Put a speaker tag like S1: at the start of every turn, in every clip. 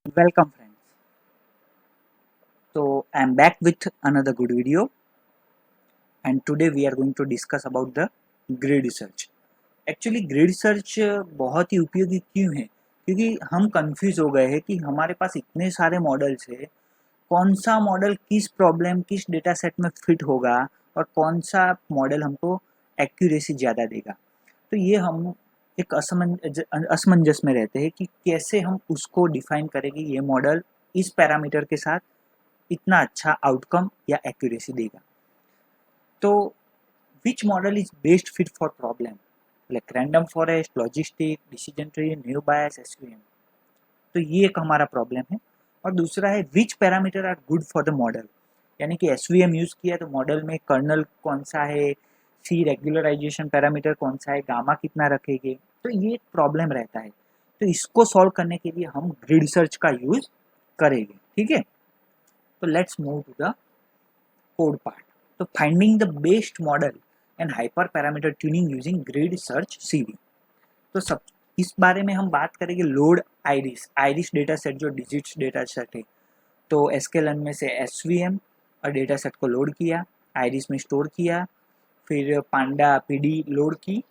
S1: Welcome friends. So I am back with another good video and today we are going to discuss about the grid search. Actually grid search बहुत ही उपयोगी क्यों है, क्योंकि हम confuse हो गए हैं कि हमारे पास इतने सारे मॉडल्स है, कौन सा मॉडल किस प्रॉब्लम किस डेटा सेट में फिट होगा और कौन सा मॉडल हमको एक्यूरेसी ज़्यादा देगा. तो ये हम एक असमंजस में रहते हैं कि कैसे हम उसको डिफाइन करें कि ये मॉडल इस पैरामीटर के साथ इतना अच्छा आउटकम या एक्यूरेसी देगा. तो which model is best fit for problem like random forest, logistic, decision tree, naive Bayes, SVM. तो ये एक हमारा प्रॉब्लम है. और दूसरा है which parameter are good for the model, यानी कि एसवीएम यूज़ किया तो मॉडल में कर्नल कौन सा है, सी रेगुलराइजेशन पैरामीटर कौन सा है, गामा कितना रखेंगे. तो ये एक प्रॉब्लम रहता है. तो इसको सॉल्व करने के लिए हम ग्रिड सर्च का यूज़ करेंगे. ठीक है, तो let's move to the code part. तो finding the best model and hyper parameter tuning using grid search CV. तो सब इस बारे में हम बात करेंगे. Load iris iris data set जो डिजिट्स डेटा सेट है, तो एसकेलन में से एसवीएम और डेटा सेट को लोड किया, आइरिस में स्टोर किया, फिर पांडा पीडी लोड की,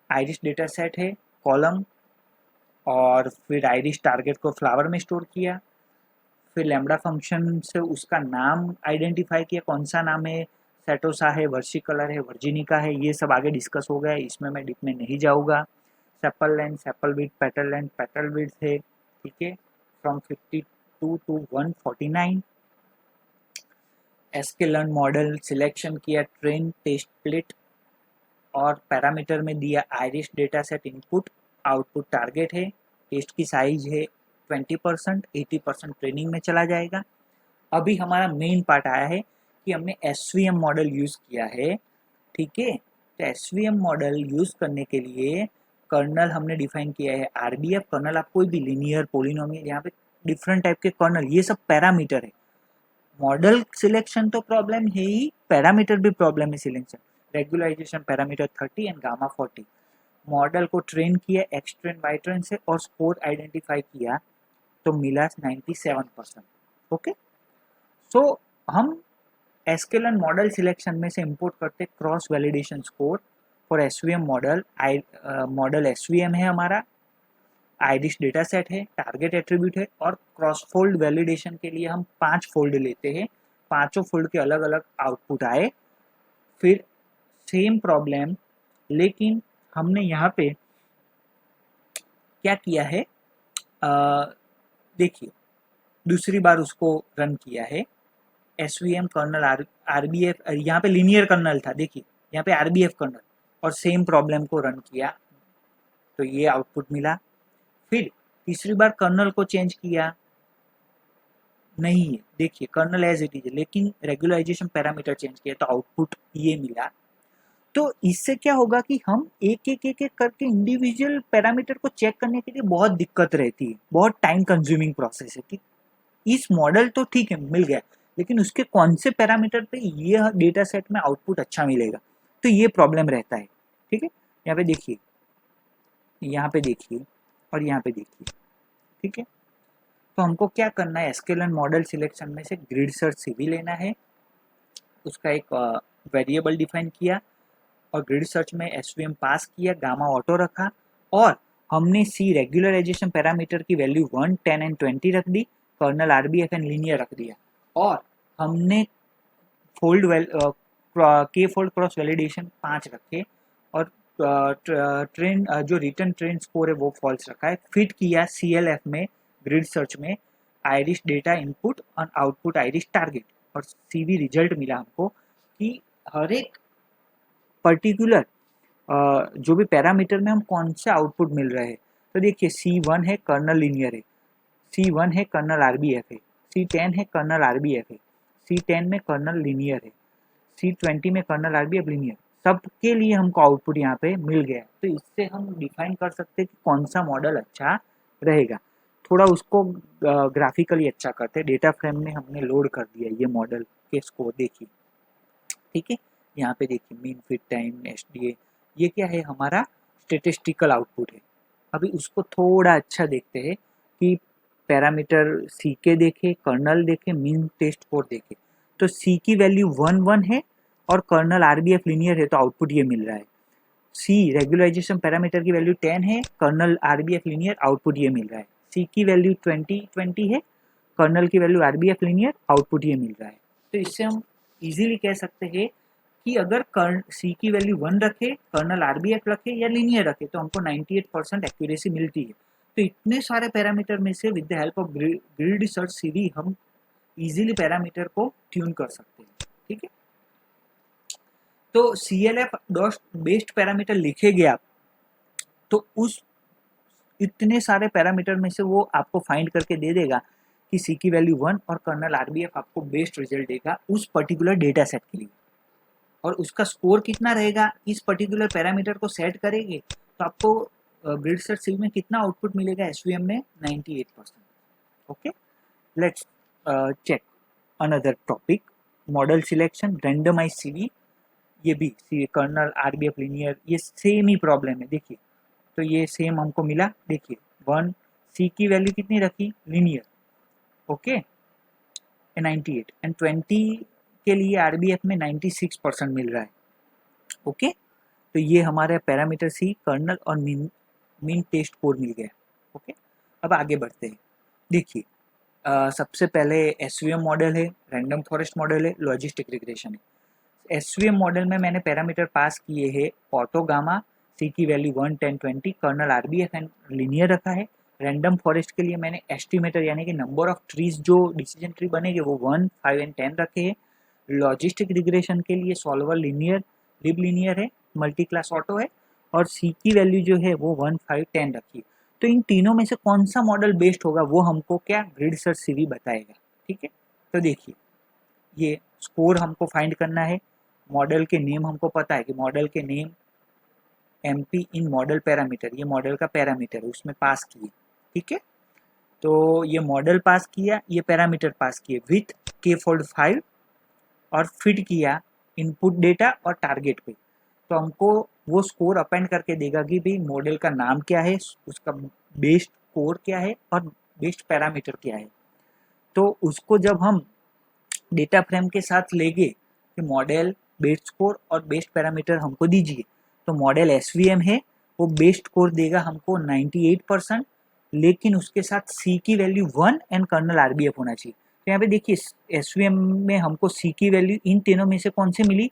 S1: आइरिस डेटा सेट है कॉलम, और फिर आइरिस टारगेट को फ्लावर में स्टोर किया, फिर लैम्बडा फंक्शन से उसका नाम आइडेंटिफाई किया, कौन सा नाम है, सेटोसा है, वर्सी कलर है, वर्जिनिका है, ये सब आगे डिस्कस हो गया, इसमें मैं डीप में नहीं जाऊँगा. Sepal length, sepal width, petal width है. ठीक है, from 52 to 149. Sklearn model selection किया, ट्रेन टेस्ट प्लेट, और पैरामीटर में दिया iris data set input, output target है, टेस्ट की साइज है 20%, 80% ट्रेनिंग में चला जाएगा. अभी हमारा मेन पार्ट आया है कि हमने एसवीएम मॉडल यूज़ किया है. ठीक है, तो एसवीएम मॉडल यूज़ करने के लिए कर्नल हमने डिफाइन किया है आरबीएफ कर्नल. आप कोई भी लीनियर पॉलिनोमियल, यहाँ पे डिफरेंट टाइप के कर्नल, ये सब पैरामीटर है. मॉडल सिलेक्शन तो प्रॉब्लम है ही, पैरामीटर भी प्रॉब्लम है selection. Regularization parameter 30 and gamma 40. Model को ट्रेन किया एक्स ट्रेन वाई ट्रेन से और स्कोर आइडेंटिफाई किया तो मिला 97%. ओके, सो हम एस्केलन मॉडल सिलेक्शन में से इंपोर्ट करते cross validation score for SVM model. Model SVM है हमारा, आइरिस डेटा सेट है, टारगेट एट्रीब्यूट है, और क्रॉस फोल्ड वैलिडेशन के लिए हम 5 फोल्ड लेते हैं. पांचों फोल्ड के अलग अलग आउटपुट आए. फिर सेम प्रॉब्लम, लेकिन हमने यहाँ पे क्या किया है, देखिए दूसरी बार उसको रन किया है. एसवीएम कर्नल आरबीएफ, यहाँ पे लीनियर कर्नल था, देखिए यहाँ पे आरबीएफ कर्नल, और सेम प्रॉब्लम को रन किया तो ये आउटपुट मिला. फिर तीसरी बार कर्नल को चेंज किया, नहीं है, देखिए कर्नल एज इट इज, लेकिन रेगुलराइजेशन पैरामीटर चेंज किया तो आउटपुट ये मिला. तो इससे क्या होगा कि हम एक करके इंडिविजुअल पैरामीटर को चेक करने के लिए बहुत दिक्कत रहती है, बहुत टाइम कंज्यूमिंग प्रोसेस है कि इस मॉडल तो ठीक है मिल गया, लेकिन उसके कौन से पैरामीटर पे ये डेटा सेट में आउटपुट अच्छा मिलेगा. तो ये प्रॉब्लम रहता है. ठीक है, यहाँ पे देखिए, यहाँ पे देखिए, और यहाँ पे देखिए. ठीक है, तो हमको क्या करना है, एस्केलन मॉडल सिलेक्शन में से ग्रिड सर्च सीवी लेना है, उसका एक वेरिएबल डिफाइन किया, और ग्रिड सर्च में एसवीएम पास किया, गामा ऑटो रखा, और हमने सी रेगुलराइजेशन पैरामीटर की वैल्यू 1, 10 एंड 20 रख दी, कर्नल आरबीएफ एंड लीनियर रख दिया, और हमने फोल्ड के फोल्ड क्रॉस वैलिडेशन 5 रखे, और ट्रेन जो रिटर्न ट्रेन स्कोर है वो फॉल्स रखा है. फिट किया सीएलएफ में, ग्रिड सर्च में, आइरिस डेटा इनपुट और आउटपुट आइरिस टारगेट, और सीवी रिजल्ट मिला हमको कि हर एक पर्टिकुलर जो भी पैरामीटर में हम कौन से आउटपुट मिल रहे हैं. तो देखिए C1 है कर्नल लीनियर है, C1 है कर्नल आरबीएफ है, C10 है कर्नल आरबीएफ है, C10 में कर्नल लीनियर है, C20 में कर्नल आरबीएफ लीनियर. सबके लिए हमको आउटपुट यहाँ पे मिल गया. तो इससे हम डिफाइन कर सकते हैं कि कौन सा मॉडल अच्छा रहेगा. थोड़ा उसको ग्राफिकली अच्छा करते, डेटा फ्रेम में हमने लोड कर दिया ये मॉडल के स्कोर, देखिए. ठीक है, यहाँ पे देखिए मीन फिट टाइम, एसडीए, ये क्या है हमारा स्टेटिस्टिकल आउटपुट है. अभी उसको थोड़ा अच्छा देखते हैं कि पैरामीटर सी के देखे, कर्नल देखे, मीन टेस्ट स्कोर देखे, तो सी की वैल्यू 1 है और कर्नल आरबीएफ लीनियर है, तो आउटपुट ये मिल रहा है। सी रेगुलराइजेशन पैरामीटर की वैल्यू 10 है, कर्नल आरबीएफ लीनियर, आउटपुट ये मिल रहा है। सी की वैल्यू 20 है, कर्नल की वैल्यू आरबीएफ लीनियर, आउटपुट ये मिल रहा है। तो इससे हम इजीली कह सकते हैं कि अगर सी की वैल्यू 1 रखे, कर्नल आरबीएफ रखे या लीनियर रखे, तो हमको 98% एक्यूरेसी मिलती है। तो इतने सारे पैरामीटर में से with the help of grid search CV हम इजीली पैरामीटर को ट्यून कर सकते हैं। ठीक है, तो CLF बेस्ड पैरामीटर लिखेंगे आप, तो उस इतने सारे पैरामीटर में से वो आपको फाइंड करके दे देगा कि सी की वैल्यू 1 और कर्नल आरबीएफ आपको बेस्ट रिजल्ट देगा उस पर्टिकुलर डेटा सेट के लिए। और उसका स्कोर कितना रहेगा, इस पर्टिकुलर पैरामीटर को सेट करेंगे तो आपको ग्रिड सर्च सीवी में कितना आउटपुट मिलेगा, एसवीएम में 98%। Okay, let's check another topic, model selection, randomize CV. ये भी कर्नल आरबीएफ लीनियर, ये सेम ही प्रॉब्लम है। देखिए, तो ये सेम हमको मिला। देखिए 1, सी की वैल्यू कितनी रखी, लीनियर, ओके, 98, एंड 20 के लिए आरबीएफ में 96% मिल रहा है। ओके, तो ये हमारे पैरामीटर सी, कर्नल और मीन टेस्ट स्कोर मिल गया। ओके, अब आगे बढ़ते हैं। देखिए सबसे पहले एसवीएम मॉडल है, रैंडम फॉरेस्ट मॉडल है, लॉजिस्टिक रिग्रेशन है। एसवीएम मॉडल में मैंने पैरामीटर पास किए हैं, ऑटो गामा, सी की value 1, 10, 20, kernel RBF and linear रखा है। रैंडम फॉरेस्ट के लिए मैंने एस्टिमेटर यानी कि नंबर ऑफ ट्रीज जो डिसीजन ट्री बनेंगे वो 1, 5 एंड 10 रखे हैं। लॉजिस्टिक रिग्रेशन के लिए सॉल्वर लीनियर, लिब लीनियर है, मल्टी क्लास ऑटो है, और सी की वैल्यू जो है वो 1, 5, 10 रखी है। तो इन तीनों में से कौन सा मॉडल बेस्ट होगा वो हमको क्या ग्रिड सर्च सीवी बताएगा। ठीक है, तो देखिए ये स्कोर हमको फाइंड करना है, मॉडल के नेम हमको पता है कि मॉडल के नेम एमपी इन मॉडल पैरामीटर, ये मॉडल का पैरामीटर है, उसमें पास किए। ठीक है, तो ये मॉडल पास किया, ये पैरामीटर पास किए विथ के फोल्ड 5 और फिट किया इनपुट डेटा और टारगेट पे, तो हमको वो स्कोर अपेंड करके देगा कि भाई मॉडल का नाम क्या है, उसका बेस्ट स्कोर क्या है और बेस्ट पैरामीटर क्या है। तो उसको जब हम डेटा फ्रेम के साथ लेंगे कि मॉडल, बेस्ट स्कोर और बेस्ट पैरामीटर हमको दीजिए, तो मॉडल एसवीएम है, वो बेस्ट स्कोर देगा हमको 98%, लेकिन उसके साथ सी की वैल्यू 1 एंड कर्नल आरबीएफ होना चाहिए। तो यहाँ पे देखिए एसवीएम में हमको सी की वैल्यू इन तीनों में से कौन सी मिली,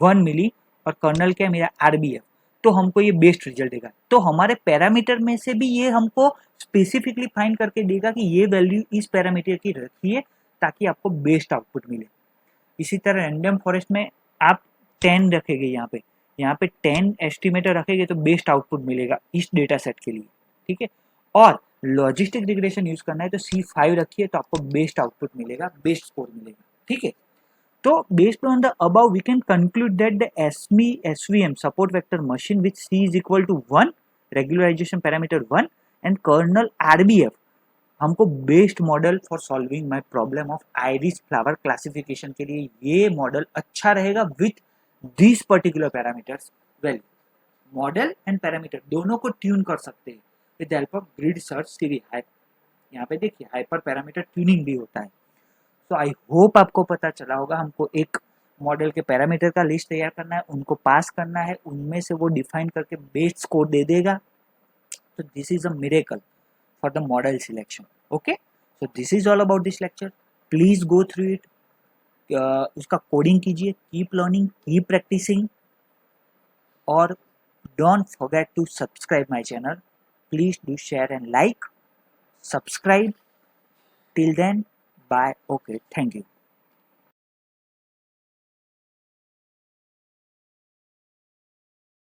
S1: 1 मिली, और कर्नल क्या मेरा आरबीएफ, तो हमको ये बेस्ट रिजल्ट देगा। तो हमारे पैरामीटर में से भी ये हमको स्पेसिफिकली फाइंड करके देगा कि ये वैल्यू इस पैरामीटर की रखिए ताकि आपको बेस्ट आउटपुट मिले। इसी तरह रैंडम फॉरेस्ट में आप 10 रखेंगे, यहाँ पे 10 एस्टिमेटर रखेंगे तो बेस्ट आउटपुट मिलेगा इस डेटा सेट के लिए। ठीक है, और लॉजिस्टिक रिग्रेशन यूज करना है तो C5 रखिए तो आपको बेस्ट आउटपुट मिलेगा, बेस्ट स्कोर मिलेगा। ठीक है, तो based on the above we can conclude that the SVM support vector machine with C is equal to 1, regularization parameter 1 and kernel RBF हमको best model for solving my problem of iris flower classification के लिए ये model अच्छा रहेगा with this particular parameters value. Model and parameter दोनों को tune कर सकते हैं with help of grid search CV. यहाँ पे देखिए हाइपर पैरामीटर ट्यूनिंग भी होता है। तो आई होप आपको पता चला होगा, हमको एक मॉडल के पैरामीटर का लिस्ट तैयार करना है, उनको पास करना है, उनमें से वो डिफाइन करके बेस्ट स्कोर दे देगा। तो this is a miracle for the model selection. Okay, so this is all about this lecture, please go through it, उसका कोडिंग कीजिए, कीप लर्निंग, कीप प्रैक्टिसिंग, और don't forget to subscribe my channel, please do share and like, subscribe. Till then, bye. Okay, thank you.